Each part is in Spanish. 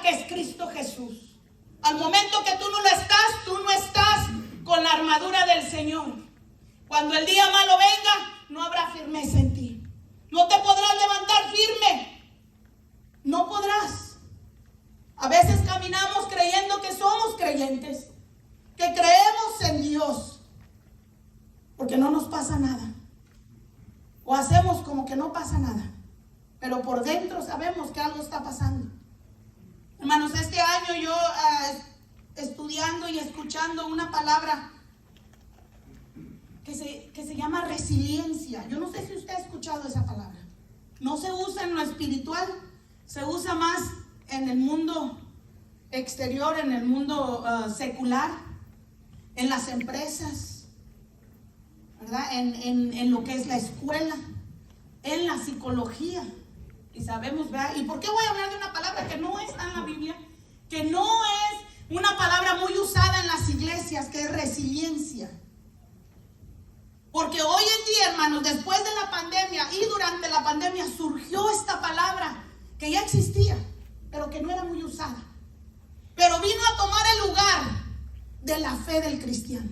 que es Cristo Jesús. Al momento que tú no estás con la armadura del Señor. Cuando el día malo venga, no habrá firmeza en ti. No te podrás levantar firme. No podrás. A veces caminamos creyendo que somos creyentes, que creemos en Dios, porque no nos pasa nada. O hacemos como que no pasa nada, pero por dentro sabemos que algo está pasando. Hermanos, este año yo estudiando y escuchando una palabra que se llama resiliencia. Yo no sé si usted ha escuchado esa palabra. No se usa en lo espiritual, se usa más en el mundo exterior, en el mundo secular, en las empresas, ¿verdad? En lo que es la escuela, en la psicología. Y sabemos, ¿verdad? ¿Y por qué voy a hablar de una palabra que no está en la Biblia? Que no es una palabra muy usada en las iglesias, que es resiliencia. Porque hoy en día, hermanos, después de la pandemia y durante la pandemia surgió esta palabra que ya existía, pero que no era muy usada. Pero vino a tomar el lugar de la fe del cristiano.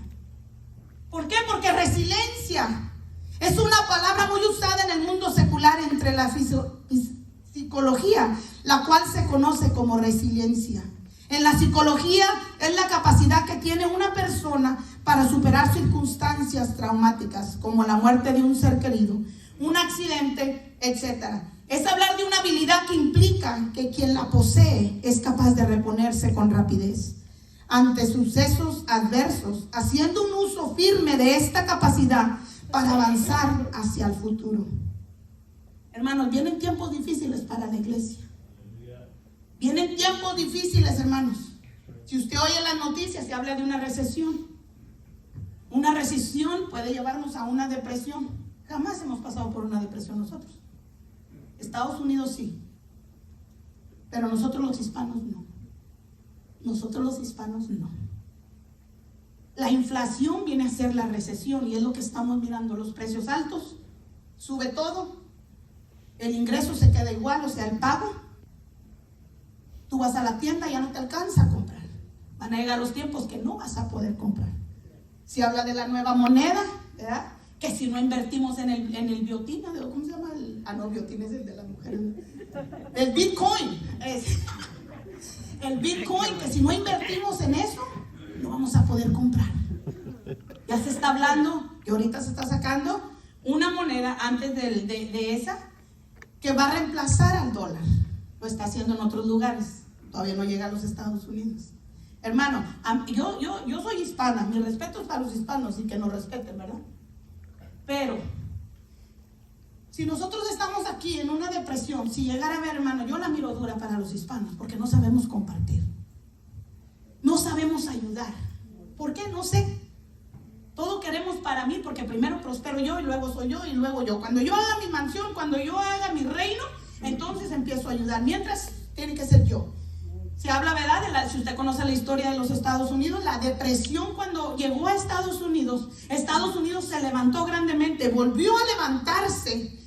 ¿Por qué? Porque resiliencia es una palabra muy usada en el mundo secular entre la psicología, la cual se conoce como resiliencia. En la psicología es la capacidad que tiene una persona para superar circunstancias traumáticas, como la muerte de un ser querido, un accidente, etc. Es hablar de una habilidad que implica que quien la posee es capaz de reponerse con rapidez ante sucesos adversos, haciendo un uso firme de esta capacidad para avanzar hacia el futuro. Hermanos, vienen tiempos difíciles para la iglesia. Vienen tiempos difíciles, hermanos. Si usted oye las noticias, se habla de una recesión. Una recesión puede llevarnos a una depresión. Jamás hemos pasado por una depresión nosotros. Estados Unidos sí, pero nosotros los hispanos no. Nosotros los hispanos no. La inflación viene a ser la recesión y es lo que estamos mirando. Los precios altos, sube todo, el ingreso se queda igual, o sea, el pago. Tú vas a la tienda y ya no te alcanza a comprar. Van a llegar los tiempos que no vas a poder comprar. Se habla de la nueva moneda, ¿verdad? Que si no invertimos en el biotín, ¿cómo se llama? No, biotín es el de las mujeres. El Bitcoin. El Bitcoin, que si no invertimos en eso, no vamos a poder comprar. Ya se está hablando, que ahorita se está sacando una moneda antes de esa, que va a reemplazar al dólar. Lo está haciendo en otros lugares. Todavía no llega a los Estados Unidos. Hermano, yo soy hispana. Mi respeto es para los hispanos y que nos respeten, ¿verdad? Pero si nosotros estamos aquí en una depresión, si llegara a ver, hermano, yo la miro dura para los hispanos, porque no sabemos compartir, no sabemos ayudar. ¿Por qué? No sé. Todo queremos para mí, porque primero prospero yo y luego soy yo y luego yo. Cuando yo haga mi mansión, cuando yo haga mi reino, entonces empiezo a ayudar. Mientras tiene que ser yo. Se habla, ¿verdad? Si usted conoce la historia de los Estados Unidos, la depresión cuando llegó a Estados Unidos se levantó grandemente, volvió a levantarse,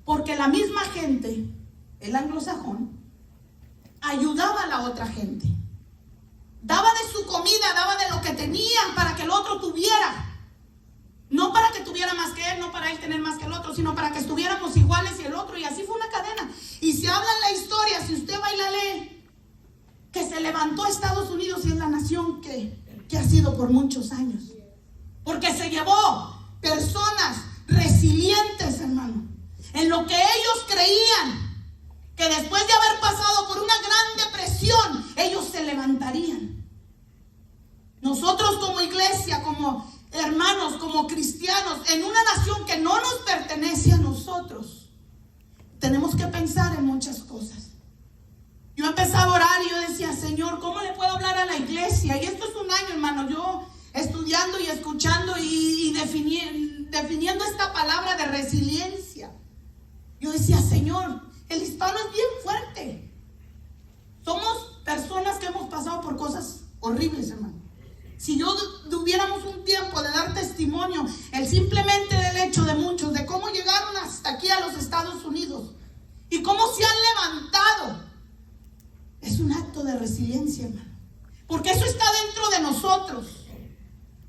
porque la misma gente, el anglosajón, ayudaba a la otra gente. Daba de su comida, daba de lo que tenían para que el otro tuviera. No para que tuviera más que él, no para él tener más que el otro, sino para que estuviéramos iguales y el otro. Y así fue una cadena. Y se habla en la historia, si usted va y la lee, que se levantó Estados Unidos y es la nación que ha sido por muchos años. Porque se llevó personas resilientes, hermano, en lo que ellos creían, que después de haber pasado por una gran depresión, ellos se levantarían. Nosotros como iglesia, como hermanos, como cristianos, en una nación que no nos pertenece a nosotros, tenemos que pensar en muchas cosas. Yo empezaba a orar y yo decía, Señor, ¿cómo le puedo hablar a la iglesia? Y esto es un año, hermano, yo estudiando y escuchando y definiendo esta palabra de resiliencia. Yo decía, Señor, el hispano es bien fuerte. Somos personas que hemos pasado por cosas horribles, hermano. Si yo tuviéramos un tiempo de dar testimonio, simplemente del hecho de muchos, de cómo llegaron hasta aquí a los Estados Unidos y cómo se han levantado, es una de resiliencia, hermano. Porque eso está dentro de nosotros.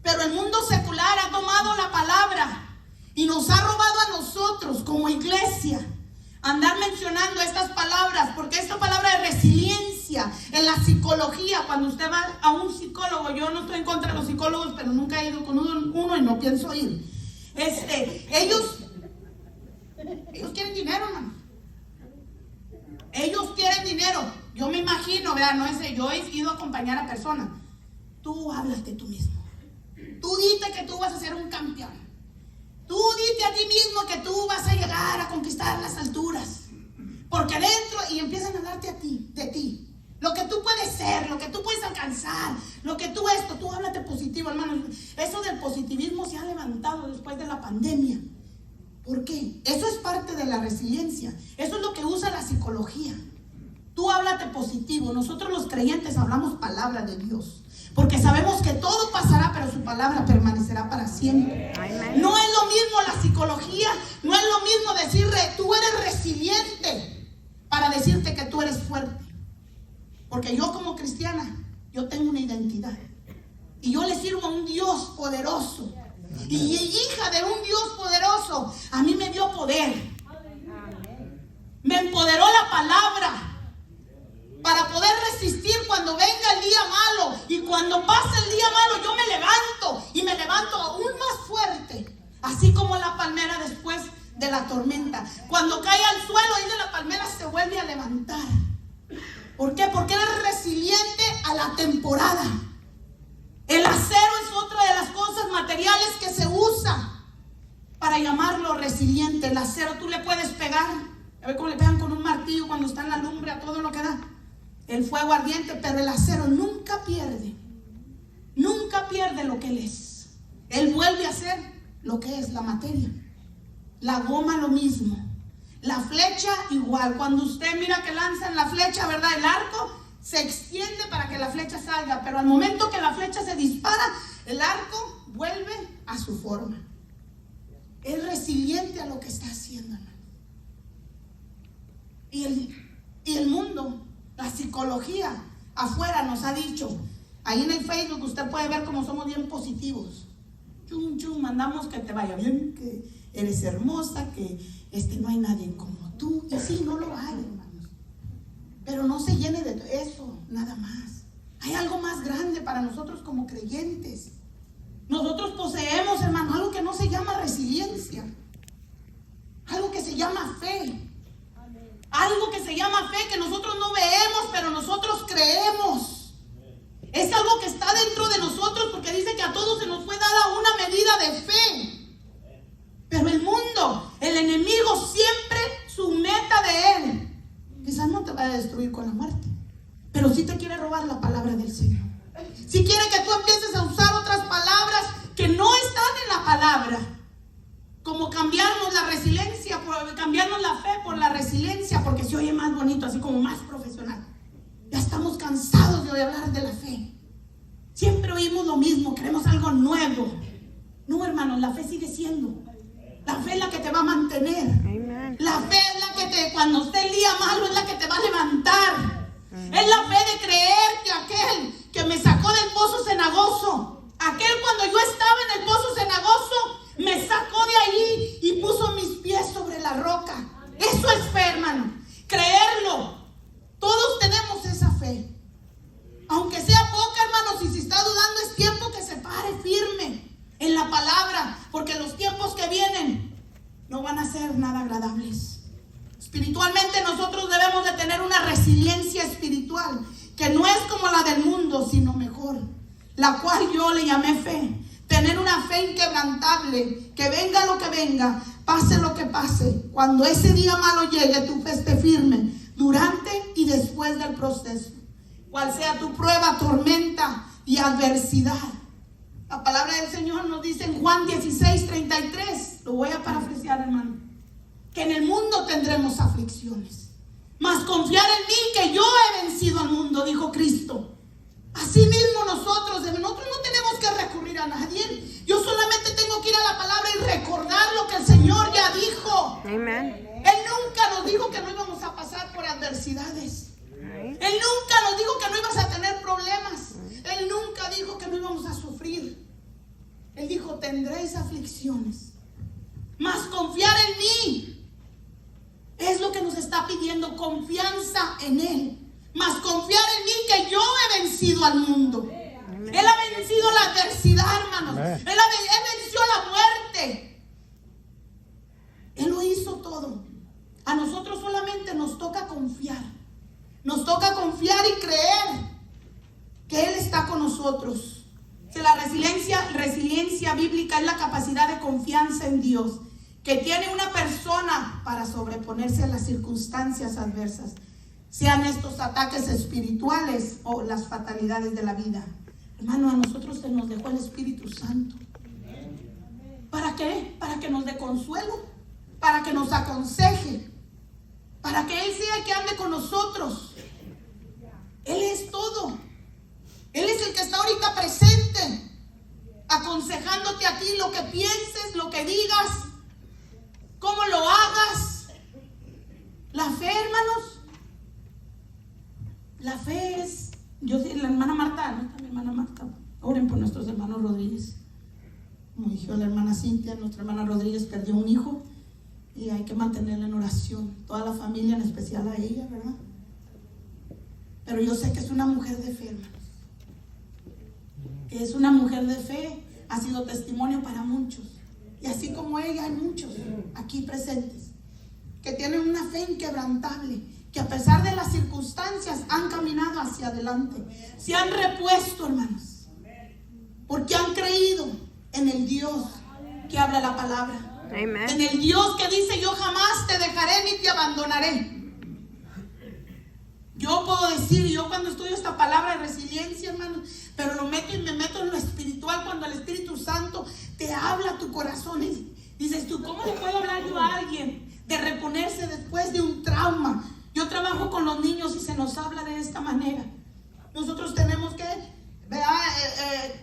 Pero el mundo secular ha tomado la palabra y nos ha robado a nosotros como iglesia andar mencionando estas palabras, porque esta palabra de resiliencia en la psicología, cuando usted va a un psicólogo, yo no estoy en contra de los psicólogos, pero nunca he ido con uno y no pienso ir. Ellos quieren dinero, hermano. Ellos quieren dinero. Yo me imagino, vean, no es, yo he ido a acompañar a personas. Tú háblate tú mismo. Tú dite que tú vas a ser un campeón. Tú dite a ti mismo que tú vas a llegar a conquistar las alturas. Porque dentro, y empiezan a hablarte a ti, de ti. Lo que tú puedes ser, lo que tú puedes alcanzar, lo que tú tú háblate positivo, hermano. Eso del positivismo se ha levantado después de la pandemia. ¿Por qué? Eso es parte de la resiliencia. Eso es lo que usa la psicología. Tú háblate positivo. Nosotros los creyentes hablamos palabra de Dios. Porque sabemos que todo pasará, pero su palabra permanecerá para siempre. Amen. No es lo mismo la psicología, no es lo mismo decir tú eres resiliente para decirte que tú eres fuerte. Porque yo como cristiana, yo tengo una identidad. Y yo le sirvo a un Dios poderoso. Y hija de un Dios poderoso, a mí me dio poder. Me empoderó la palabra para poder resistir cuando venga el día malo. Y cuando pase el día malo, yo me levanto. Y me levanto aún más fuerte. Así como la palmera después de la tormenta. Cuando cae al suelo, dice la palmera, se vuelve a levantar. ¿Por qué? Porque eres resiliente a la temporada. El acero es otra de las cosas materiales que se usa para llamarlo resiliente. El acero tú le puedes pegar. A ver cómo le pegan con un martillo cuando está en la lumbre a todo lo que da. El fuego ardiente, pero el acero nunca pierde lo que él es. Él vuelve a ser lo que es la materia. La goma lo mismo. La flecha igual. Cuando usted mira que lanzan la flecha, ¿verdad? El arco se extiende para que la flecha salga, pero al momento que la flecha se dispara, el arco vuelve a su forma. Es resiliente a lo que está haciendo, hermano. Y el mundo, la psicología afuera nos ha dicho, ahí en el Facebook usted puede ver cómo somos bien positivos. Chum, chum, mandamos que te vaya bien, que eres hermosa, que no hay nadie como tú. Y sí, no lo hay, hermanos. Pero no se llene de eso, nada más. Hay algo más grande para nosotros como creyentes. Nosotros poseemos, hermano, algo que no se llama resiliencia. Algo que se llama fe. Algo que se llama fe, que nosotros no vemos, pero nosotros creemos. Es algo que está dentro de nosotros, porque dice que a todos se nos fue dada una medida de fe. Pero el mundo, el enemigo, siempre su meta de él, quizás no te va a destruir con la muerte, pero sí te quiere robar la palabra del Señor. Si quiere que tú empieces a usar otras palabras que no están en la palabra, como cambiarnos la resiliencia, cambiarnos la fe por la resiliencia, porque se oye más bonito, así como más profesional. Ya estamos cansados de hablar de la fe. Siempre oímos lo mismo, queremos algo nuevo. No, hermanos, la fe sigue siendo. La fe es la que te va a mantener. Amen. La fe es la que cuando esté el día malo, es la que te va a levantar. Amen. Es la fe de creer que aquel que me sacó del pozo cenagoso, aquel cuando yo estaba en el pozo cenagoso, me sacó de ahí y puso mis pies sobre la roca. Eso es fe, hermano. Creerlo. Todos tenemos esa fe. Aunque sea poca, hermanos, y si está dudando, es tiempo que se pare firme en la palabra, porque los tiempos que vienen no van a ser nada agradables. Espiritualmente nosotros debemos de tener una resiliencia espiritual que no es como la del mundo, sino mejor, la cual yo le llamé fe. Tener una fe inquebrantable, que venga lo que venga, pase lo que pase, cuando ese día malo llegue, tu fe esté firme durante y después del proceso, cual sea tu prueba, tormenta y adversidad. La palabra del Señor nos dice en Juan 16:33, lo voy a parafrasear, hermano, que en el mundo tendremos aflicciones, mas confiar en mí, que yo he vencido al mundo, dijo Cristo. Así mismo nosotros no tenemos que recurrir a nadie. Yo solamente tengo que ir a la palabra y recordar lo que el Señor ya dijo. Amen. Él nunca nos dijo que no íbamos a pasar por adversidades. Él nunca nos dijo que no dijo, tendréis aflicciones, mas confiar en mí. Es lo que nos está pidiendo, confianza en Él. Mas confiar en mí, que yo he vencido al mundo. Él ha vencido la adversidad, hermanos. Él venció la muerte. Él lo hizo todo. A nosotros solamente nos toca confiar. Nos toca confiar y creer que Él está con nosotros. Que la resiliencia bíblica es la capacidad de confianza en Dios que tiene una persona para sobreponerse a las circunstancias adversas, sean estos ataques espirituales o las fatalidades de la vida. Hermano, a nosotros se nos dejó el Espíritu Santo. ¿Para qué? Para que nos dé consuelo, para que nos aconseje, para que Él sea el que ande con nosotros. Él es todo. Él es el que está ahorita presente, aconsejándote a ti lo que pienses, lo que digas, cómo lo hagas. La fe, hermanos, la fe es, yo soy la hermana Marta, ¿no? Está mi hermana Marta. Oren por nuestros hermanos Rodríguez. Como dijo la hermana Cintia, nuestra hermana Rodríguez perdió un hijo y hay que mantenerla en oración. Toda la familia, en especial a ella, ¿verdad? Pero yo sé que es una mujer de fe, hermanos. Que es una mujer de fe, ha sido testimonio para muchos. Y así como ella, hay muchos aquí presentes que tienen una fe inquebrantable, que a pesar de las circunstancias han caminado hacia adelante, se han repuesto, hermanos, porque han creído en el Dios que habla la palabra. Amen. En el Dios que dice: yo jamás te dejaré ni te abandonaré. Yo puedo decir, yo cuando estudio esta palabra de resiliencia, hermanos, pero lo meto y me meto en lo espiritual, cuando el Espíritu Santo te habla a tu corazón y dices tú, ¿cómo le puedo hablar yo a alguien de reponerse después de un trauma? Yo trabajo con los niños y se nos habla de esta manera. Nosotros tenemos que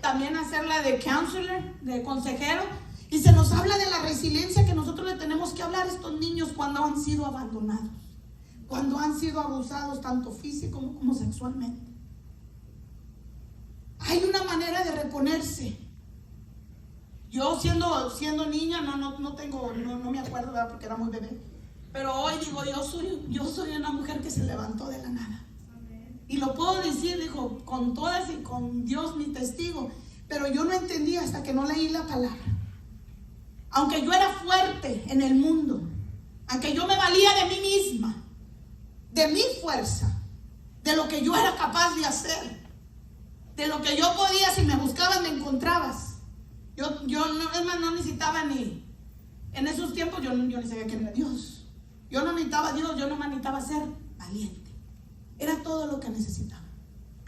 también hacerla de counselor, de consejero, y se nos habla de la resiliencia que nosotros le tenemos que hablar a estos niños cuando han sido abandonados, cuando han sido abusados tanto físico como sexualmente. Hay una manera de reponerse. Yo siendo niña, no me acuerdo, ¿verdad? Porque era muy bebé. Pero hoy digo, yo soy una mujer que se levantó de la nada. Y lo puedo decir, dijo, con todas y con Dios mi testigo. Pero yo no entendía hasta que no leí la palabra. Aunque yo era fuerte en el mundo, aunque yo me valía de mí misma, de mi fuerza, de lo que yo era capaz de hacer, de lo que yo podía, si me buscabas me encontrabas. Yo no necesitaba ni, en esos tiempos yo ni sabía quién era Dios. Yo no necesitaba a Dios, yo no necesitaba ser valiente. Era todo lo que necesitaba.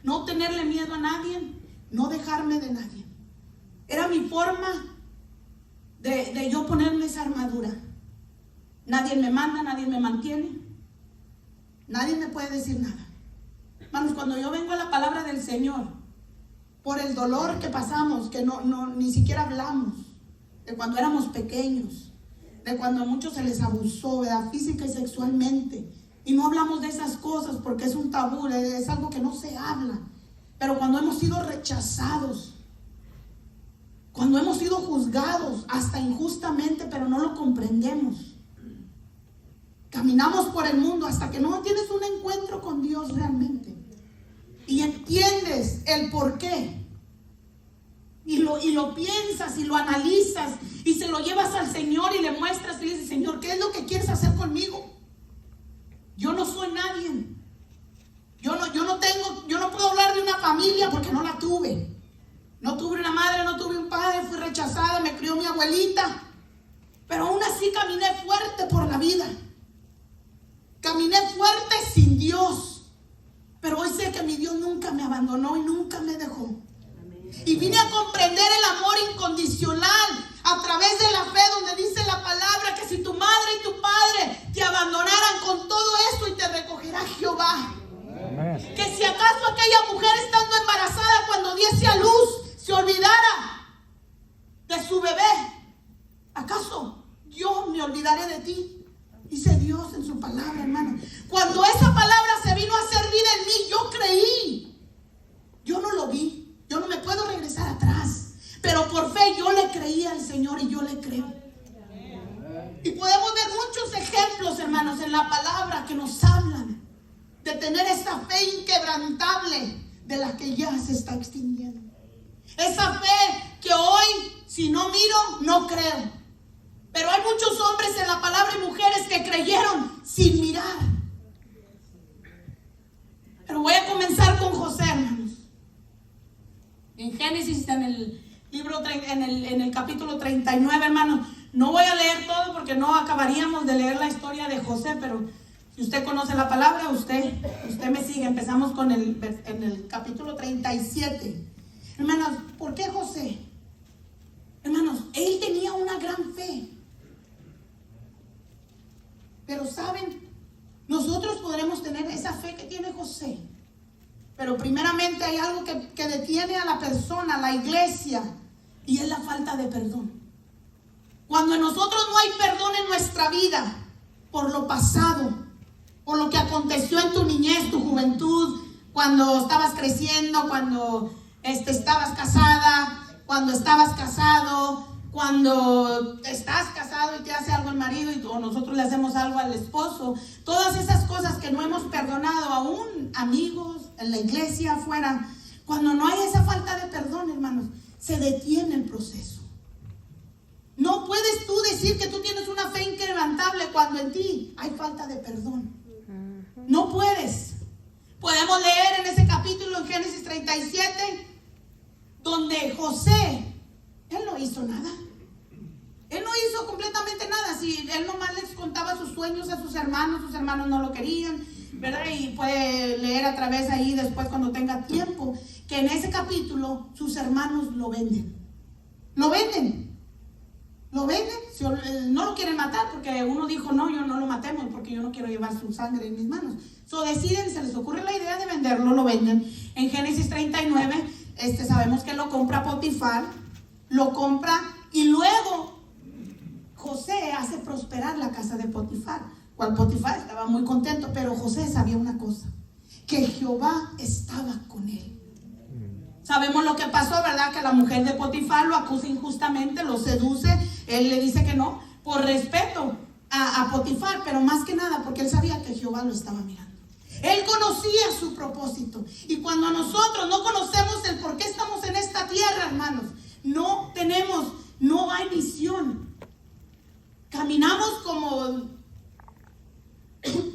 No tenerle miedo a nadie, no dejarme de nadie. Era mi forma de yo ponerme esa armadura. Nadie me manda, nadie me mantiene. Nadie me puede decir nada. Hermanos, cuando yo vengo a la palabra del Señor, por el dolor que pasamos, que ni siquiera hablamos, de cuando éramos pequeños, de cuando a muchos se les abusó, ¿verdad? Física y sexualmente, y no hablamos de esas cosas porque es un tabú, es algo que no se habla. Pero cuando hemos sido rechazados, cuando hemos sido juzgados hasta injustamente, pero no lo comprendemos, caminamos por el mundo hasta que no tienes un encuentro con Dios realmente y entiendes el por qué, y lo piensas y lo analizas y se lo llevas al Señor y le muestras y le dices: Señor, ¿qué es lo que quieres hacer conmigo? Yo no soy nadie. Yo no puedo hablar de una familia porque no la tuve. No tuve una madre, no tuve un padre, fui rechazada, me crió mi abuelita. Pero aún así caminé fuerte por la vida. Caminé fuerte sin Dios. Pero hoy sé que mi Dios nunca me abandonó y nunca me dejó. Y vine a comprender el amor incondicional a través de la fe, donde dice la palabra que si tu madre y tu padre te abandonaran, con todo eso y te recogerá Jehová. Amén. Que si acaso aquella mujer, estando embarazada, cuando diese a luz, se olvidara de su bebé, ¿acaso yo me olvidaré de ti? Dice Dios en su palabra, hermano. Cuando esa palabra se vino a hacer vida en mí, yo creí. Yo no lo vi. Yo no me puedo regresar atrás, pero por fe yo le creí le creo. Y podemos ver muchos ejemplos, hermanos, en la palabra que nos hablan de tener esa fe inquebrantable de la que ya se está extinguiendo. Esa fe que hoy, si no miro, no creo. Pero hay muchos hombres en la palabra y mujeres que creyeron sin mirar. Pero voy a comenzar con José, hermanos. En Génesis, en el libro, en el capítulo 39, hermanos. No voy a leer todo porque no acabaríamos de leer la historia de José, pero si usted conoce la palabra, usted me sigue. Empezamos en el capítulo 37. Hermanos, ¿por qué José? Hermanos, él tenía una gran fe. Pero saben, nosotros podremos tener esa fe que tiene José. Pero primeramente hay algo que detiene a la persona, a la iglesia, y es la falta de perdón. Cuando en nosotros no hay perdón en nuestra vida por lo pasado, por lo que aconteció en tu niñez, tu juventud, cuando estabas creciendo, cuando estabas casada, cuando estabas casado, cuando estás casado y te hace algo el marido o nosotros le hacemos algo al esposo, todas esas cosas que no hemos perdonado aún, amigos, en la iglesia, afuera, cuando no hay esa falta de perdón, hermanos, se detiene el proceso. No puedes tú decir que tú tienes una fe inquebrantable cuando en ti hay falta de perdón. No puedes. Podemos leer en ese capítulo en Génesis 37, donde José, él no hizo nada. Él no hizo completamente nada. Si él nomás les contaba sus sueños a sus hermanos no lo querían, ¿verdad? Y puede leer a través ahí después cuando tenga tiempo, que en ese capítulo sus hermanos lo venden. Lo venden. Lo venden, no lo quieren matar porque uno dijo, no, yo no lo matemos porque yo no quiero llevar su sangre en mis manos. Deciden, se les ocurre la idea de venderlo, lo venden. En Génesis 39, sabemos que lo compra Potifar, lo compra y luego José hace prosperar la casa de Potifar. Cual Potifar estaba muy contento, pero José sabía una cosa, que Jehová estaba con él. Sabemos lo que pasó, ¿verdad? Que la mujer de Potifar lo acusa injustamente, lo seduce. Él le dice que no, por respeto a Potifar, pero más que nada porque él sabía que Jehová lo estaba mirando. Él conocía su propósito. Y cuando nosotros no conocemos el por qué estamos en esta tierra, hermanos, no hay misión. Caminamos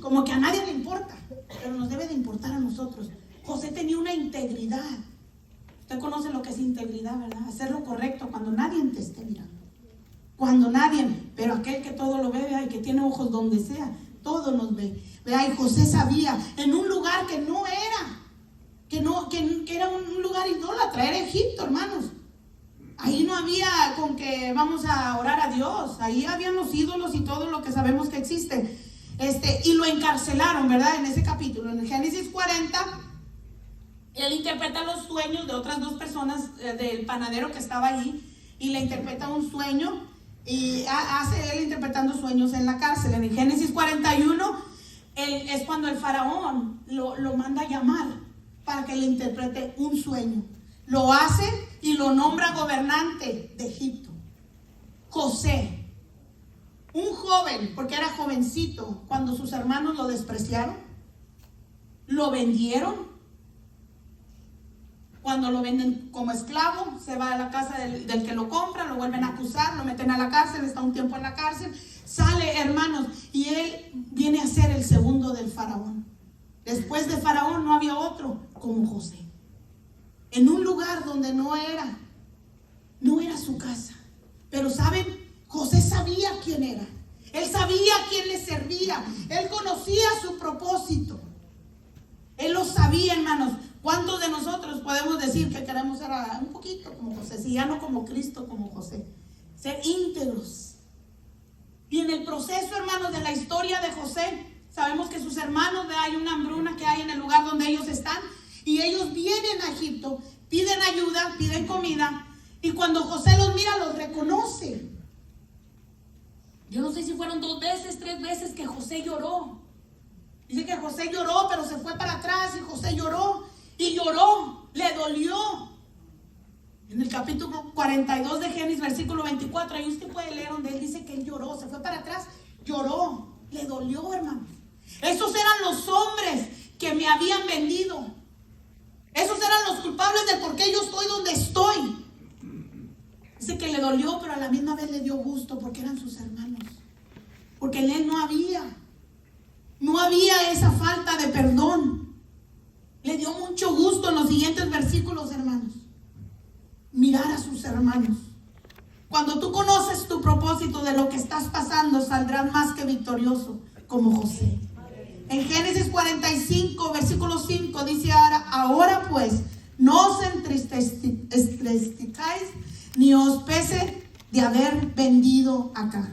como que a nadie le importa, pero nos debe de importar a nosotros. José tenía una integridad. Usted conoce lo que es integridad, ¿verdad? Hacer lo correcto cuando nadie te esté mirando. Cuando nadie, pero aquel que todo lo ve, ¿verdad? Y que tiene ojos donde sea, todo nos ve. ¿Verdad? Y José sabía, en un lugar que no era, que era un lugar idólatra, era Egipto, hermanos. Ahí no había con que vamos a orar a Dios. Ahí habían los ídolos y todo lo que sabemos que existe. Y lo encarcelaron, ¿verdad? En ese capítulo, en el Génesis 40. Él interpreta los sueños de otras dos personas, del panadero que estaba allí, y le interpreta un sueño, y hace él interpretando sueños en la cárcel. En el Génesis 41, es cuando el faraón lo manda a llamar para que le interprete un sueño. Lo hace y lo nombra gobernante de Egipto. José, un joven, porque era jovencito, cuando sus hermanos lo despreciaron, lo vendieron. Cuando lo venden como esclavo, se va a la casa del que lo compra, lo vuelven a acusar, lo meten a la cárcel, está un tiempo en la cárcel, sale, hermanos, y él viene a ser el segundo del faraón. Después de faraón no había otro como José. En un lugar donde no era su casa. Pero ¿saben? José sabía quién era. Él sabía quién le servía. Él conocía su propósito. Él lo sabía, hermanos. ¿Cuántos de nosotros podemos decir que queremos ser un poquito como José? Si ya no como Cristo, como José. Ser íntegros. Y en el proceso, hermanos, de la historia de José, sabemos que sus hermanos, hay una hambruna que hay en el lugar donde ellos están. Y ellos vienen a Egipto, piden ayuda, piden comida. Y cuando José los mira, los reconoce. Yo no sé si fueron 2 veces, 3 veces que José lloró. Dice que José lloró, pero se fue para atrás y José lloró. Y lloró, le dolió. En el capítulo 42 de Génesis, versículo 24, ahí usted puede leer donde él dice que él lloró, se fue para atrás, lloró, le dolió, hermano. Esos eran los hombres que me habían vendido. Esos eran los culpables del por qué yo estoy donde estoy. Dice que le dolió, pero a la misma vez le dio gusto porque eran sus hermanos. Porque en él no había esa falta de perdón. Le dio mucho gusto en los siguientes versículos, hermanos, mirar a sus hermanos. Cuando tú conoces tu propósito de lo que estás pasando, saldrás más que victorioso, como José. En Génesis 45, versículo 5, dice: ahora pues, no os entristezcáis, ni os pese de haber vendido acá,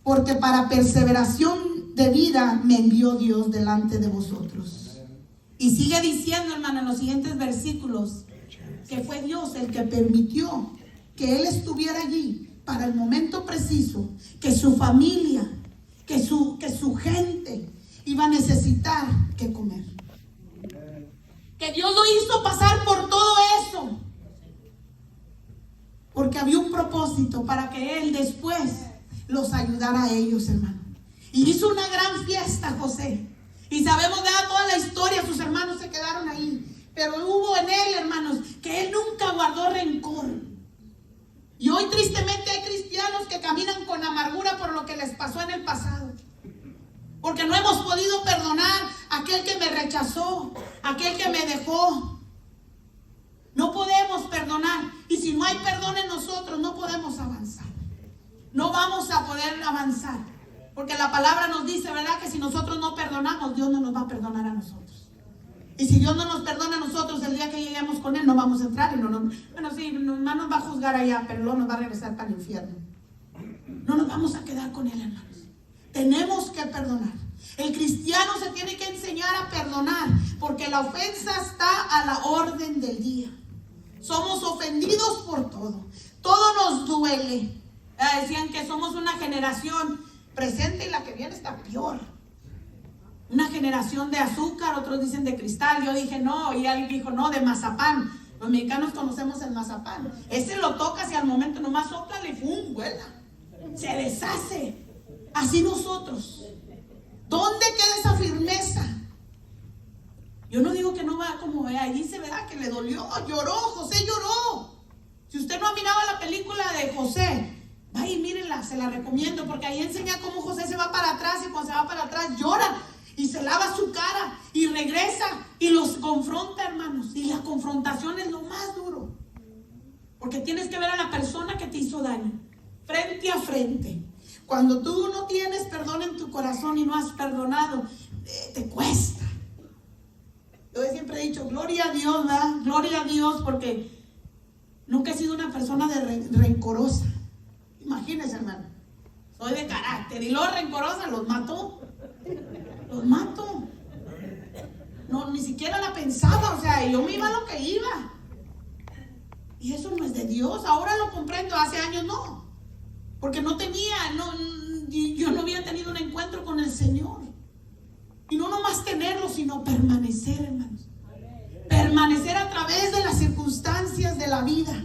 porque para perseveración de vida me envió Dios delante de vosotros. Y sigue diciendo, hermano, en los siguientes versículos, que fue Dios el que permitió que él estuviera allí para el momento preciso, que su familia, que su gente iba a necesitar que comer. Que Dios lo hizo pasar por todo eso, porque había un propósito para que él después los ayudara a ellos, hermano. Y hizo una gran fiesta José. Y sabemos de toda la historia, sus hermanos se quedaron ahí. Pero hubo en él, hermanos, que él nunca guardó rencor. Y hoy tristemente hay cristianos que caminan con amargura por lo que les pasó en el pasado. Porque no hemos podido perdonar a aquel que me rechazó, a aquel que me dejó. No podemos perdonar. Y si no hay perdón en nosotros, no podemos avanzar. No vamos a poder avanzar. Porque la palabra nos dice, ¿verdad?, que si nosotros no perdonamos, Dios no nos va a perdonar a nosotros. Y si Dios no nos perdona a nosotros, el día que lleguemos con Él no vamos a entrar. Bueno, sí, nos va a juzgar allá, pero luego nos va a regresar para el infierno. No nos vamos a quedar con Él, hermanos. Tenemos que perdonar. El cristiano se tiene que enseñar a perdonar, porque la ofensa está a la orden del día. Somos ofendidos por todo. Todo nos duele. Decían que somos una generación presente y la que viene está peor. Una generación de azúcar, otros dicen de cristal. Yo dije no, y alguien dijo no, de mazapán. Los mexicanos conocemos el mazapán. Ese lo tocas y al momento nomás sóplale y ¡fum!, vuela. Se deshace. Así nosotros. ¿Dónde queda esa firmeza? Yo no digo que no va como ahí dice, ¿verdad?, que le dolió, lloró, José lloró. Si usted no ha mirado la película de José, vaya y mírenla, se la recomiendo, porque ahí enseña cómo José se va para atrás, y cuando se va para atrás llora y se lava su cara y regresa y los confronta, hermanos. Y la confrontación es lo más duro, porque tienes que ver a la persona que te hizo daño frente a frente. Cuando tú no tienes perdón en tu corazón y no has perdonado, te cuesta. Yo siempre he dicho, gloria a Dios, ¿verdad? Gloria a Dios, porque nunca he sido una persona rencorosa. Imagínense, hermano, soy de carácter y los rencorosa los mato. No, ni siquiera la pensaba, o sea, yo me iba a lo que iba. Y eso no es de Dios. Ahora lo comprendo, hace años no. Porque yo no había tenido un encuentro con el Señor. Y no nomás tenerlo, sino permanecer, hermanos. Permanecer a través de las circunstancias de la vida.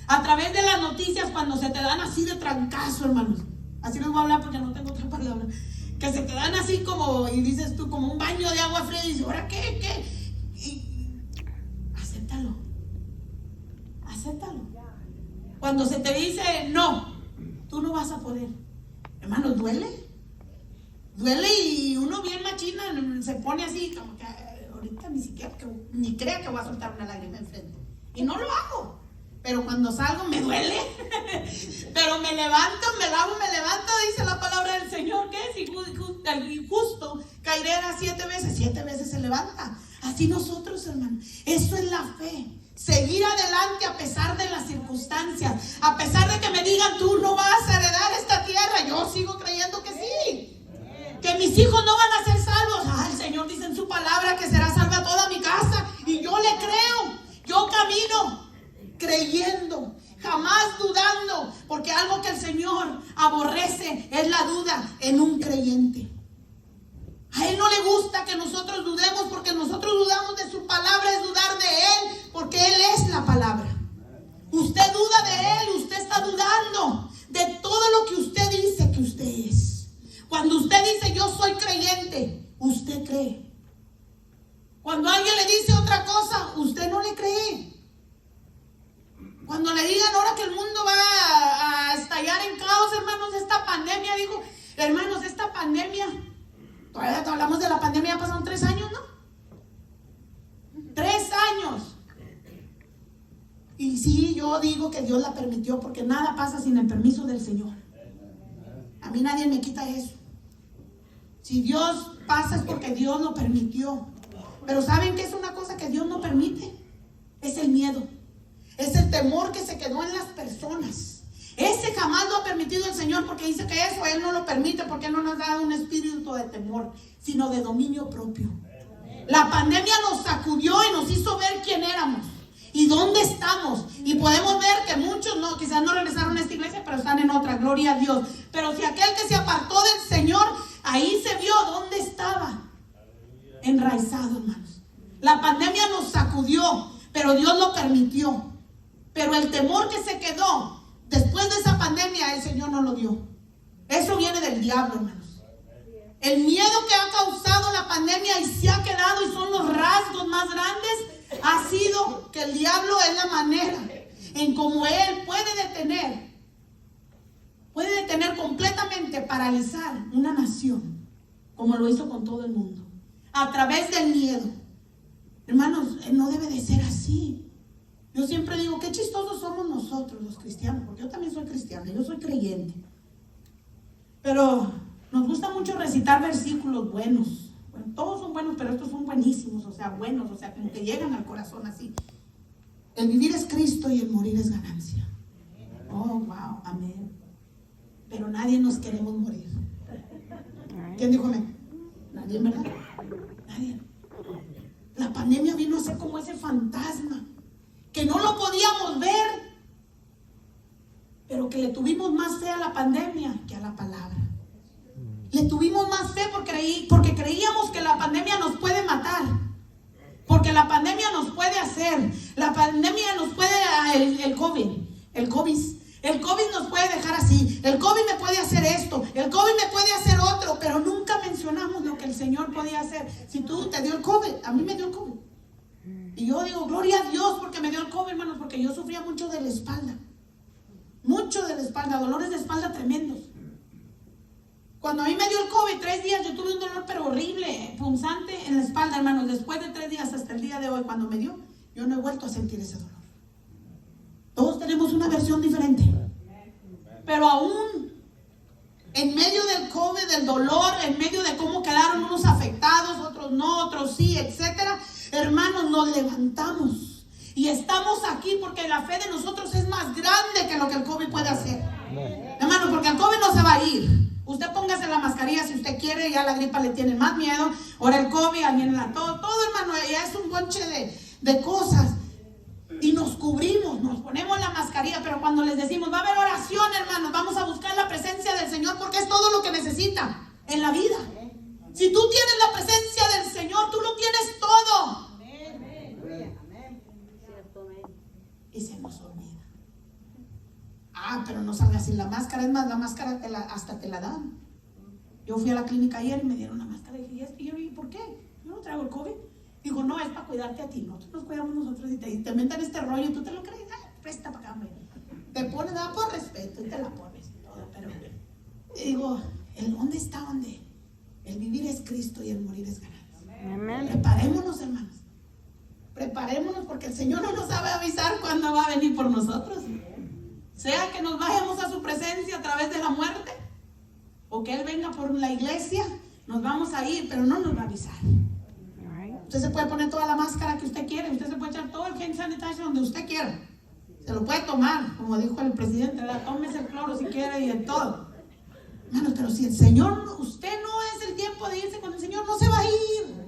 A través de las noticias, cuando se te dan así de trancazo, hermanos. Así les voy a hablar porque no tengo otra palabra. Que se te dan así como, y dices tú, como un baño de agua fría. Y dices, ¿ahora qué? Y acéptalo. Cuando se te dice, no, tú no vas a poder. Hermano, duele y uno bien machina se pone así como que ahorita ni crea que voy a soltar una lágrima enfrente. Y no lo hago. Pero cuando salgo me duele. Pero me levanto, me lavo, me levanto, dice la palabra del Señor. ¿Qué es? El injusto caerá 7 veces, 7 veces se levanta. Así nosotros, hermano. Eso es la fe. Seguir adelante a pesar de las circunstancias. A pesar de que me digan, tú no vas a heredar esta tierra. Yo sigo creyendo que sí. Que mis hijos no van a ser salvos. El Señor dice en su palabra que será salva toda mi casa. Y yo le creo. Yo camino creyendo, jamás dudando, porque algo que el Señor aborrece es la duda en un creyente. A Él no le gusta que nosotros dudemos, porque nosotros dudamos de su palabra, es dudar de Él, porque Él es la palabra. Cuando alguien le dice otra cosa, usted no le cree. Cuando le digan ahora que el mundo va a estallar en caos, hermanos, esta pandemia, digo, hermanos, esta pandemia, todavía hablamos de la pandemia, ya pasaron 3 años, ¿no? 3 años. Y sí, yo digo que Dios la permitió, porque nada pasa sin el permiso del Señor. A mí nadie me quita eso. Si Dios pasa es porque Dios lo permitió. Pero ¿saben qué es una cosa que Dios no permite? Es el miedo. Es el temor que se quedó en las personas. Ese jamás lo ha permitido el Señor, porque dice que eso Él no lo permite, porque Él no nos ha dado un espíritu de temor, sino de dominio propio. La pandemia nos sacudió y nos hizo ver quién éramos y dónde estamos. Y podemos ver que muchos no, quizás no regresaron a esta iglesia, pero están en otra, gloria a Dios. Pero si aquel que se apartó del Señor, ahí se vio dónde estaba enraizado, hermanos. La pandemia nos sacudió, pero Dios lo permitió. Pero el temor que se quedó después de esa pandemia, el Señor no lo dio. Eso viene del diablo, hermanos. El miedo que ha causado la pandemia y se ha quedado, y son los rasgos más grandes, ha sido que el diablo es la manera en cómo él puede detener completamente, paralizar una nación, como lo hizo con todo el mundo, a través del miedo. Hermanos, no debe de ser así. Yo siempre digo, qué chistosos somos nosotros los cristianos, porque yo también soy cristiana, yo soy creyente. Pero nos gusta mucho recitar versículos buenos. Bueno, todos son buenos, pero estos son buenísimos, o sea, buenos, o sea, como que llegan al corazón así. El vivir es Cristo y el morir es ganancia. Oh, wow, amén. Pero nadie nos queremos morir. ¿Quién dijo amén? Nadie, ¿verdad? Nadie. La pandemia vino a ser como ese fantasma que no lo podíamos ver, pero que le tuvimos más fe a la pandemia que a la palabra. Le tuvimos más fe porque creíamos que la pandemia nos puede matar, porque la pandemia nos puede hacer, la pandemia nos puede, el COVID nos puede dejar así, el COVID me puede hacer esto, el COVID me puede hacer otro, pero nunca mencionamos lo que el Señor podía hacer. Si tú te dio el COVID, a mí me dio el COVID. Y yo digo, gloria a Dios porque me dio el COVID, hermanos, porque yo sufría mucho de la espalda. Mucho de la espalda, dolores de espalda tremendos. Cuando a mí me dio el COVID, 3 días, yo tuve un dolor pero horrible, punzante en la espalda, hermanos. Después de 3 días hasta el día de hoy, cuando me dio, yo no he vuelto a sentir ese dolor. Todos tenemos una versión diferente. Pero aún en medio del COVID, del dolor, en medio de cómo quedaron unos afectados, otros no, otros sí, etcétera, hermanos, nos levantamos y estamos aquí porque la fe de nosotros es más grande que lo que el COVID puede hacer. Hermanos, porque el COVID no se va a ir. Usted póngase la mascarilla si usted quiere, ya la gripa le tiene más miedo. Ahora el COVID, alguien todo, hermano, ya es un bonche de cosas. Y nos cubrimos, nos ponemos la mascarilla, pero cuando les decimos, va a haber oración, hermanos, vamos a buscar la presencia del Señor, porque es todo lo que necesita en la vida. Si tú tienes la presencia del Señor, tú lo tienes todo. Y se nos olvida. Pero no salga sin la máscara. Es más, la máscara hasta te la dan. Yo fui a la clínica ayer y me dieron la máscara y dije, ¿y por qué? Yo no traigo el COVID. Digo, no, es para cuidarte a ti. Nosotros nos cuidamos nosotros y te metan este rollo y tú te lo crees. Presta para acá, hombre. Te pones, por respeto y te la pones y todo. Pero digo, ¿dónde está? ¿Dónde? El vivir es Cristo y el morir es ganancia. Amén. Preparémonos, hermanos. Preparémonos porque el Señor no nos sabe avisar cuándo va a venir por nosotros. Sea que nos vayamos a su presencia a través de la muerte o que Él venga por la iglesia, nos vamos a ir, pero no nos va a avisar. Usted se puede poner toda la máscara que usted quiere, usted se puede echar todo el hand sanitizer donde usted quiera. Se lo puede tomar, como dijo el presidente, tómese el cloro si quiere y de todo. Hermanos, pero si el Señor, usted no es el tiempo de irse con el Señor, no se va a ir.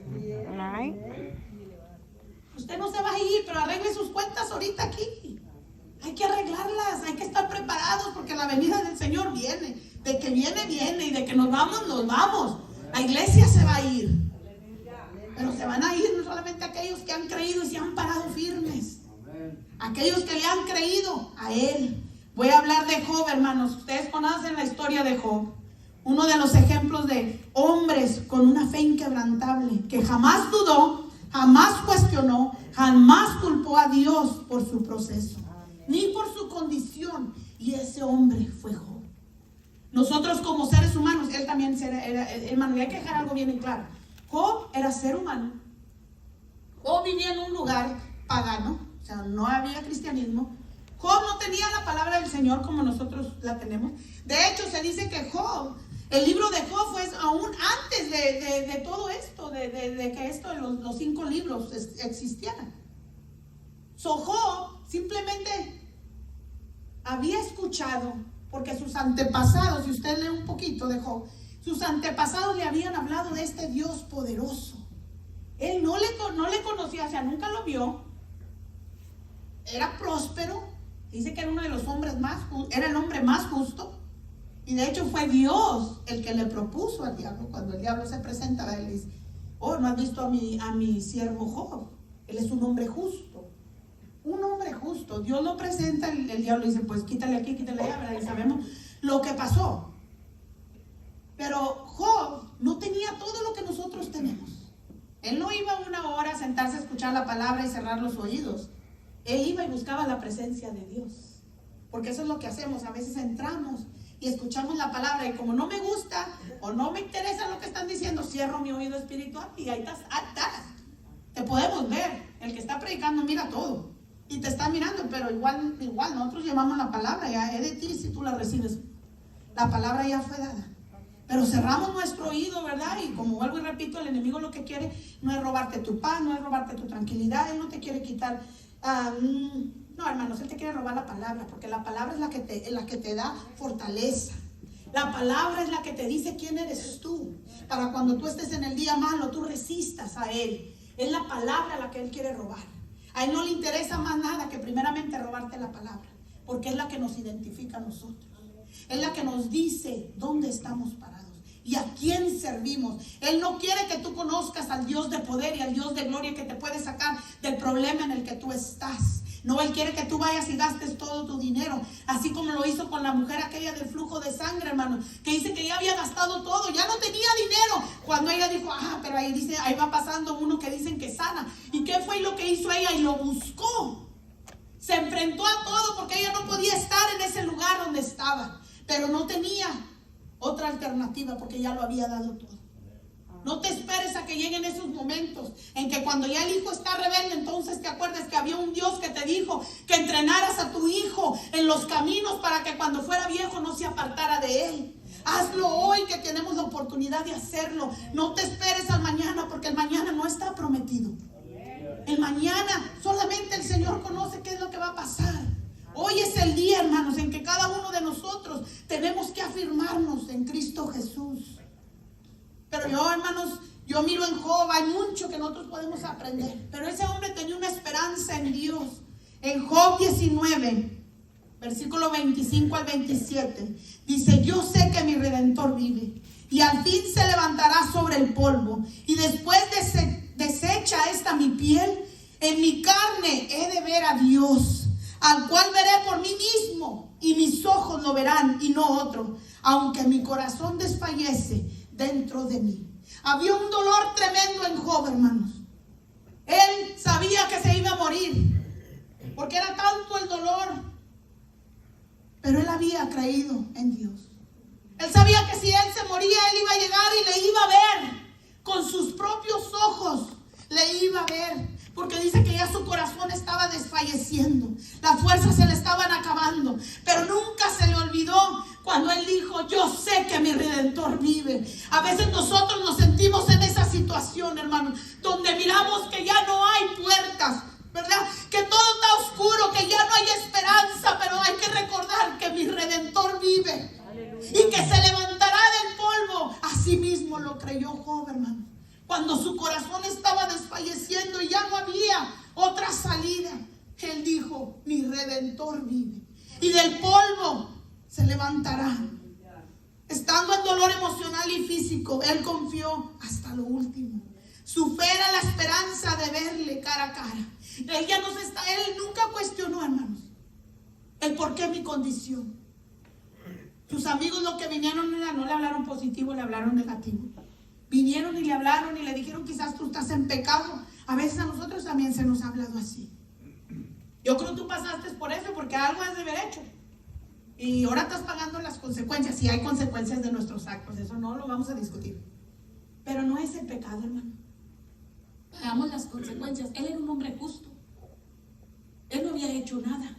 Usted no se va a ir, pero arregle sus cuentas ahorita aquí. Hay que arreglarlas, hay que estar preparados porque la venida del Señor viene. De que viene, viene, y de que nos vamos, nos vamos. La iglesia se va a ir. Pero se van a ir no solamente aquellos que han creído y se han parado firmes. Aquellos que le han creído a Él. Voy a hablar de Job, hermanos. Ustedes conocen la historia de Job. Uno de los ejemplos de hombres con una fe inquebrantable, que jamás dudó Jamás cuestionó, jamás culpó a Dios por su proceso, ni por su condición. Y ese hombre fue Job. Nosotros como seres humanos, él también era hermano, y hay que dejar algo bien en claro. Job era ser humano. Job vivía en un lugar pagano, o sea, no había cristianismo. Job no tenía la palabra del Señor como nosotros la tenemos. De hecho, se dice que Job, el libro de Job fue aún antes de todo esto, de que esto, los 5 libros existieran. Job simplemente había escuchado, porque sus antepasados, si usted lee un poquito de Job, sus antepasados le habían hablado de este Dios poderoso. Él no le conocía, o sea, nunca lo vio. Era próspero. Dice que era uno de los hombres era el hombre más justo. Y de hecho fue Dios el que le propuso al diablo. Cuando el diablo se presenta a él, dice: oh, ¿no has visto a mi siervo Job? Él es un hombre justo. Un hombre justo. Dios lo presenta, el diablo dice: pues quítale aquí, quítale allá, ¿verdad? Y sabemos lo que pasó. Pero Job no tenía todo lo que nosotros tenemos. Él no iba 1 hora a sentarse a escuchar la palabra y cerrar los oídos. Él iba y buscaba la presencia de Dios. Porque eso es lo que hacemos. A veces entramos y escuchamos la palabra, y como no me gusta o no me interesa lo que están diciendo, cierro mi oído espiritual y ahí estás. Te podemos ver. El que está predicando mira todo y te está mirando, pero igual nosotros llevamos la palabra, ya es de ti si tú la recibes. La palabra ya fue dada. Pero cerramos nuestro oído, ¿verdad? Y como vuelvo y repito, el enemigo lo que quiere no es robarte tu paz, no es robarte tu tranquilidad. Él no te quiere quitar. No, hermanos, él te quiere robar la palabra, porque la palabra es la que te da fortaleza. La palabra es la que te dice quién eres tú, para cuando tú estés en el día malo, tú resistas a él. Es la palabra la que él quiere robar. A él no le interesa más nada que primeramente robarte la palabra, porque es la que nos identifica a nosotros. Es la que nos dice dónde estamos parados y a quién servimos. Él no quiere que tú conozcas al Dios de poder y al Dios de gloria que te puede sacar del problema en el que tú estás. No, Él quiere que tú vayas y gastes todo tu dinero, así como lo hizo con la mujer aquella del flujo de sangre, hermano, que dice que ya había gastado todo, ya no tenía dinero. Cuando ella dijo: pero ahí dice, ahí va pasando uno que dicen que sana. ¿Y qué fue lo que hizo ella? Y lo buscó. Se enfrentó a todo, porque ella no podía estar en ese lugar donde estaba, pero no tenía otra alternativa, porque ya lo había dado todo. No te esperes a que lleguen esos momentos en que cuando ya el hijo está rebelde, entonces te acuerdes que había un Dios que te dijo que entrenaras a tu hijo en los caminos para que cuando fuera viejo no se apartara de él. Hazlo hoy, que tenemos la oportunidad de hacerlo. No te esperes al mañana, porque el mañana no está prometido. El mañana solamente el Señor conoce qué es lo que va a pasar. Hoy es el día, hermanos, en que cada uno de nosotros tenemos que afirmarnos en Cristo Jesús. Pero yo, hermanos, yo miro en Job, hay mucho que nosotros podemos aprender. Pero ese hombre tenía una esperanza en Dios. En Job 19, versículo 25 al 27, dice: yo sé que mi Redentor vive, y al fin se levantará sobre el polvo, y después desecha esta mi piel, en mi carne he de ver a Dios, al cual veré por mí mismo, y mis ojos lo verán y no otro, aunque mi corazón desfallece dentro de mí. Había un dolor tremendo en Job, hermanos. Él sabía que se iba a morir, porque era tanto el dolor, pero él había creído en Dios. Él sabía que si él se moría, él iba a llegar y le iba a ver con sus propios ojos, le iba a ver, porque dice que ya su corazón estaba desfalleciendo, las fuerzas se le estaban acabando, pero nunca se le olvidó cuando él dijo: yo sé que mi Redentor vive. A veces nosotros nos sentimos en esa situación, hermanos, donde miramos que ya no hay puertas, ¿verdad? Que todo está oscuro, que ya no hay esperanza, pero hay que recordar que mi Redentor vive. Aleluya. Y que se levantará del polvo. Así mismo lo creyó Job, hermano. Cuando su corazón estaba desfalleciendo y ya no había otra salida, él dijo: mi Redentor vive, y del polvo se levantará. Estando en dolor emocional y físico, él confió hasta lo último. Su fe era la esperanza de verle cara a cara. Él nunca cuestionó, hermanos, el por qué mi condición. Sus amigos lo que vinieron no le hablaron positivo, le hablaron negativo. vinieron y le hablaron y le dijeron, quizás tú estás en pecado. A veces a nosotros también se nos ha hablado así. Yo creo que tú pasaste por eso, porque algo has de haber hecho. Y ahora estás pagando las consecuencias. Si hay consecuencias de nuestros actos, eso no lo vamos a discutir. Pero no es el pecado, hermano. Pagamos las consecuencias. Él era un hombre justo. Él no había hecho nada.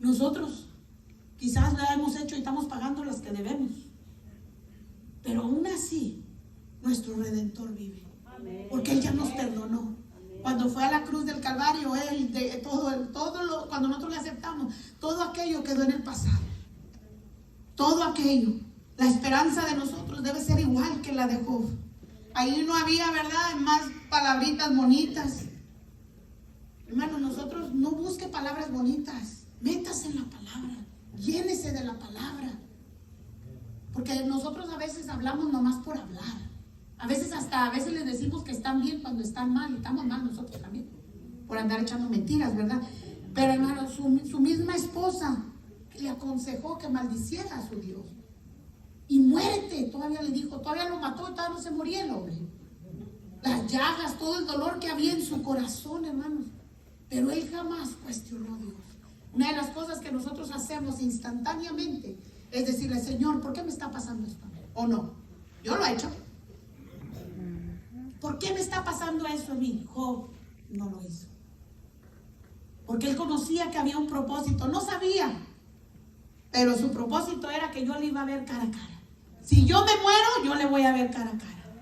Nosotros quizás la hemos hecho y estamos pagando las que debemos. Pero aún así, nuestro Redentor vive. Porque Él ya nos perdonó. Cuando fue a la cruz del Calvario, Él, cuando nosotros le aceptamos, todo aquello quedó en el pasado. Todo aquello. La esperanza de nosotros debe ser igual que la de Job. Ahí no había, ¿verdad?, más palabritas bonitas. Hermano, nosotros no busque palabras bonitas. Métase en la palabra. Llénese de la palabra. Porque nosotros a veces hablamos nomás por hablar. A veces les decimos que están bien cuando están mal. Y estamos mal nosotros también. Por andar echando mentiras, ¿verdad? Pero hermano, su misma esposa le aconsejó que maldiciera a su Dios. Y muérete, todavía le dijo, todavía lo mató y todavía no se moría el hombre. Las llagas, todo el dolor que había en su corazón, hermanos. Pero él jamás cuestionó a Dios. Una de las cosas que nosotros hacemos instantáneamente es decirle, Señor, ¿por qué me está pasando esto? ¿O no? Yo lo he hecho. ¿Por qué me está pasando eso a mí? Job no lo hizo. Porque él conocía que había un propósito. No sabía, pero su propósito era que yo le iba a ver cara a cara. Si yo me muero, yo le voy a ver cara a cara.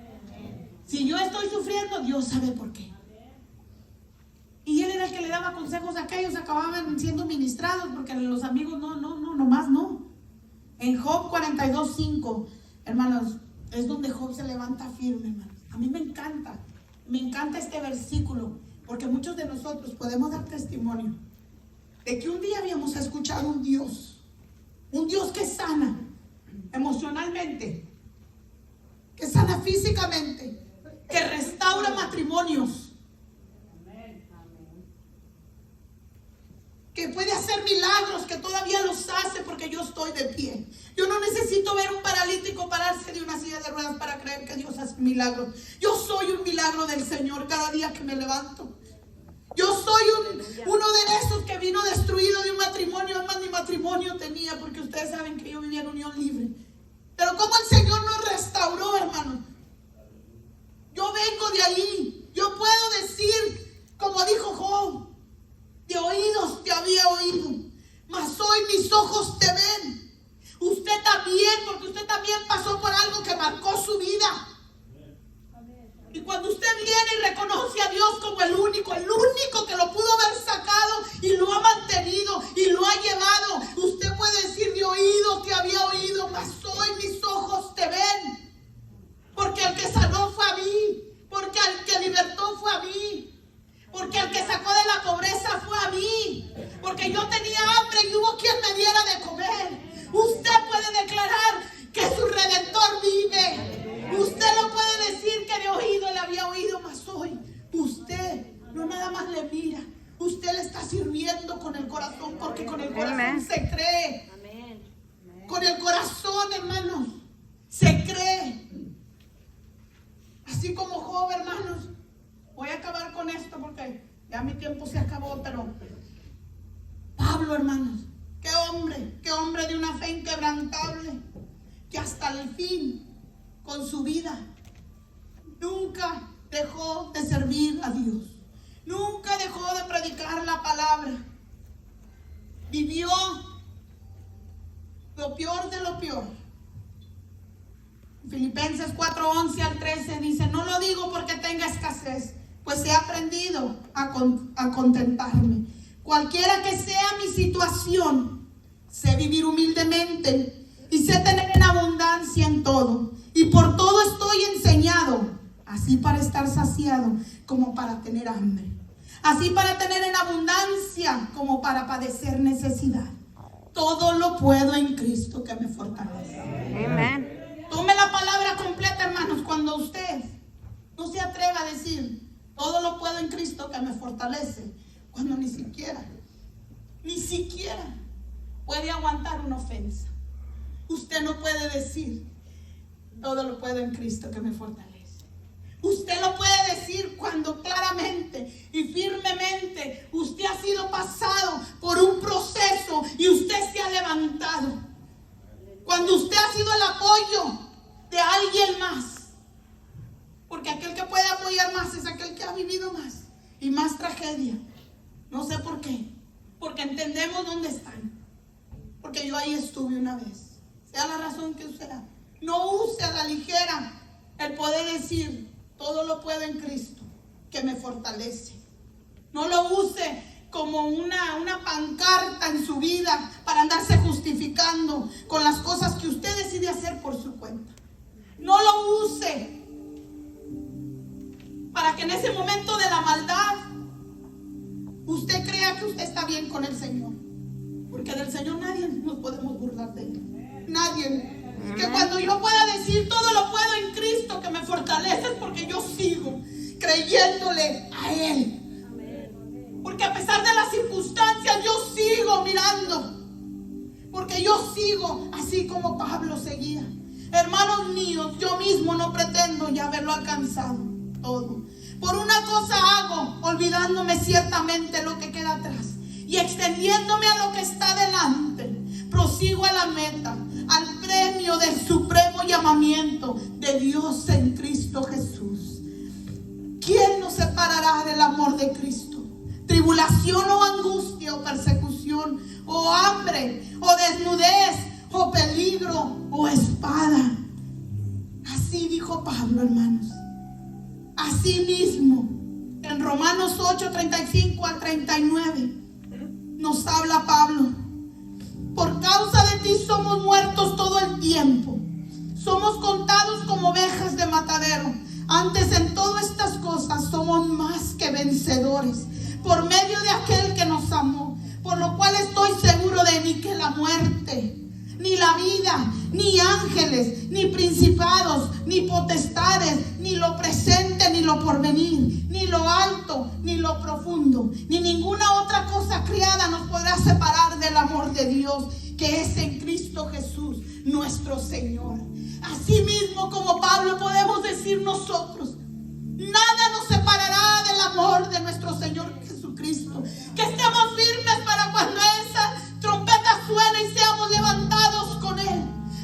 Si yo estoy sufriendo, Dios sabe por qué. Y él era el que le daba consejos a aquellos, acababan siendo ministrados, porque los amigos nomás no. En Job 42:5, hermanos, es donde Job se levanta firme, hermanos. A mí me encanta este versículo, porque muchos de nosotros podemos dar testimonio de que un día habíamos escuchado un Dios que sana emocionalmente, que sana físicamente, que restaura matrimonios, que puede hacer milagros, que todavía los hace porque yo estoy de pie. Yo no necesito ver un paralítico pararse de una silla de ruedas para creer que Dios hace milagros. Yo soy un milagro del Señor cada día que me levanto. Yo soy uno de esos que vino destruido de un matrimonio. Además, mi matrimonio tenía, porque ustedes saben que yo vivía en unión libre. Pero como el Señor nos restauró, hermano. Yo vengo de ahí. Yo puedo decir, como dijo Job, de oídos te había oído, mas hoy mis ojos te ven. Usted también, porque usted también pasó por algo que marcó su vida. Y cuando usted viene y reconoce a Dios como el único que lo pudo haber sacado y lo ha mantenido y lo ha llevado, usted puede decir, de oído te había oído, mas hoy mis ojos te ven. Porque el que sanó fue a mí, porque el que libertó fue a mí, porque el que sacó de la pobreza fue a mí, porque yo tenía hambre y hubo quien me diera de comer. Usted puede declarar que su Redentor vive. Usted lo puede decir que de oído le había oído, mas hoy usted no nada más le mira, usted le está sirviendo con el corazón, porque con el corazón se cree. Con el corazón, hermanos, se cree. Así como Job, hermanos. Voy a acabar con esto porque ya mi tiempo se acabó, pero Pablo, hermanos, qué hombre de una fe inquebrantable, que hasta el fin, con su vida, nunca dejó de servir a Dios, nunca dejó de predicar la palabra, vivió lo peor de lo peor. Filipenses 4:11 al 13 dice, no lo digo porque tenga escasez, pues he aprendido a contentarme. Cualquiera que sea mi situación, sé vivir humildemente y sé tener en abundancia en todo. Y por todo estoy enseñado, así para estar saciado como para tener hambre, así para tener en abundancia como para padecer necesidad. Todo lo puedo en Cristo que me fortalece. Amén. Tome la palabra completa, hermanos, cuando usted no se atreva a decir, todo lo puedo en Cristo que me fortalece, cuando ni siquiera puede aguantar una ofensa. Usted no puede decir, Todo lo puedo en Cristo que me fortalece. Usted lo puede decir cuando claramente y firmemente usted ha sido pasado por un proceso y usted se ha levantado. Cuando usted ha sido el apoyo de alguien más. Porque aquel que puede apoyar más es aquel que ha vivido más y más tragedia. No sé por qué. Porque entendemos dónde están. Porque yo ahí estuve una vez. Sea la razón que sea. No use a la ligera el poder decir: todo lo puedo en Cristo que me fortalece. No lo use como una pancarta en su vida para andarse justificando con las cosas que usted decide hacer por su cuenta. No lo use para que en ese momento de la maldad usted crea que usted está bien con el Señor. Porque del Señor nadie nos podemos burlar de Él. Nadie. Que cuando yo pueda decir todo lo puedo en Cristo que me fortalece, es porque yo sigo creyéndole a Él. Porque a pesar de las circunstancias yo sigo mirando. Porque yo sigo así como Pablo seguía. Hermanos míos, yo mismo no pretendo ya haberlo alcanzado todo. Por una cosa hago, olvidándome ciertamente lo que queda atrás y extendiéndome a lo que está delante, prosigo a la meta, al premio del supremo llamamiento de Dios en Cristo Jesús. ¿Quién nos separará del amor de Cristo? Tribulación o angustia o persecución o hambre o desnudez o peligro o espada. Así dijo Pablo, hermanos. Así mismo, en Romanos 8, 35 al 39, nos habla Pablo. Por causa de ti somos muertos todo el tiempo. Somos contados como ovejas de matadero. Antes en todas estas cosas somos más que vencedores por medio de aquel que nos amó. Por lo cual estoy seguro de ni que la muerte, ni la vida, ni ángeles, ni principados, ni potestades, ni lo presente, ni lo porvenir, ni lo alto, ni lo profundo, ni ninguna otra cosa criada nos podrá separar del amor de Dios que es en Cristo Jesús, nuestro Señor. Asimismo, como Pablo, podemos decir nosotros: nada nos separará del amor de nuestro Señor Jesucristo. Que estemos firmes para cuando esa trompeta suene y seamos levantados con Él.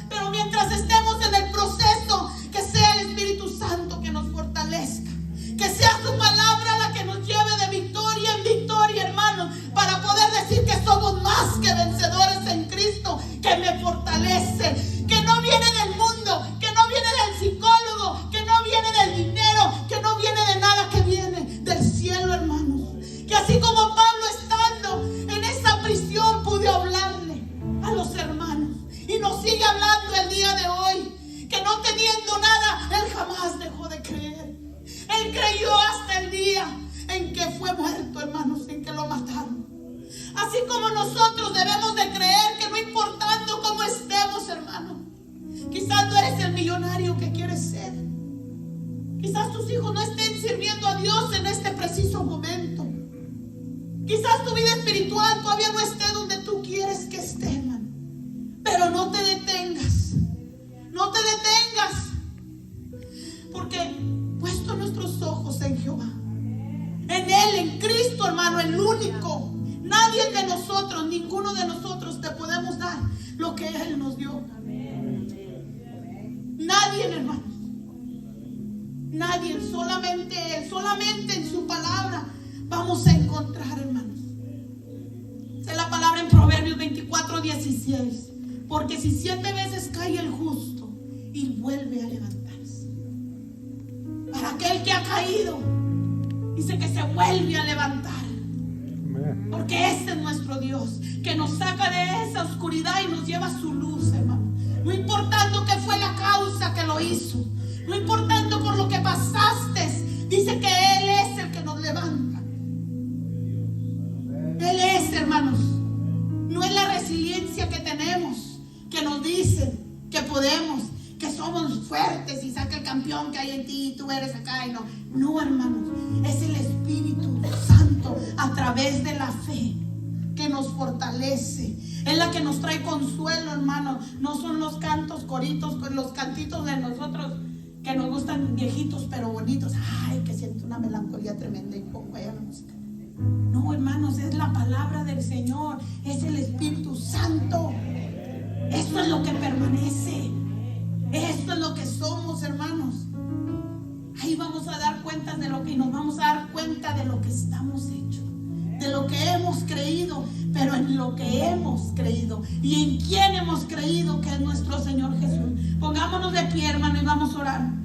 Pero mientras estemos en el proceso, que sea el Espíritu Santo que nos fortalezca. Que sea su palabra la que nos lleve de victoria en victoria, hermanos, para poder decir que somos más que vencedores en Cristo, que me fortalece. Que no viene del mundo, que no viene del psicólogo, que no viene del dinero, que no viene de nada, que viene del cielo, hermanos. Que así como Pablo, estando en esa prisión, pude hablarle a los hermanos, y nos sigue hablando el día de hoy, que no teniendo nada, él jamás dejó de creer. Él creyó hasta el día en que fue muerto, hermanos, en que lo mataron. Así como nosotros debemos de creer que no importando cómo estemos, hermano, quizás no eres el millonario que quieres ser. Quizás tus hijos no estén sirviendo a Dios en este preciso momento. Quizás tu vida espiritual todavía no esté donde tú quieres que esté, hermano. Pero no te detengas. No te detengas. Porque puesto nuestros ojos en Jehová, en Él, en Cristo, hermano, el único. Nadie de nosotros, ninguno de nosotros te podemos dar lo que Él nos dio. Nadie, hermanos. Nadie, solamente Él, solamente en su palabra vamos a encontrar, hermanos. Dice la palabra en Proverbios 24, 16. Porque si 7 veces cae el justo y vuelve a levantarse. Para aquel que ha caído, dice que se vuelve a levantar. Porque ese es nuestro Dios, que nos saca de esa oscuridad y nos lleva a su luz, hermano. No importando qué fue la causa que lo hizo, no importando por lo que pasaste, dice que Él es el que nos levanta. Él es, hermanos. No es la resiliencia que tenemos, que nos dicen que podemos, que somos fuertes y saca el campeón que hay en ti y tú eres acá y no. No, hermanos, es el Espíritu Santo a través de la fe que nos fortalece. Es la que nos trae consuelo, hermano. No son los cantos, coritos, los cantitos de nosotros cantan viejitos pero bonitos. Ay, que siento una melancolía tremenda y pongo allá la música. No, hermanos, es la palabra del Señor, es el Espíritu Santo. Esto es lo que permanece. Esto es lo que somos, hermanos. Ahí vamos a dar cuenta de lo que, y nos vamos a dar cuenta de lo que estamos hechos, de lo que hemos creído, pero en lo que hemos creído y en quién hemos creído, que es nuestro Señor Jesús. Pongámonos de pie, hermano, y vamos a orar.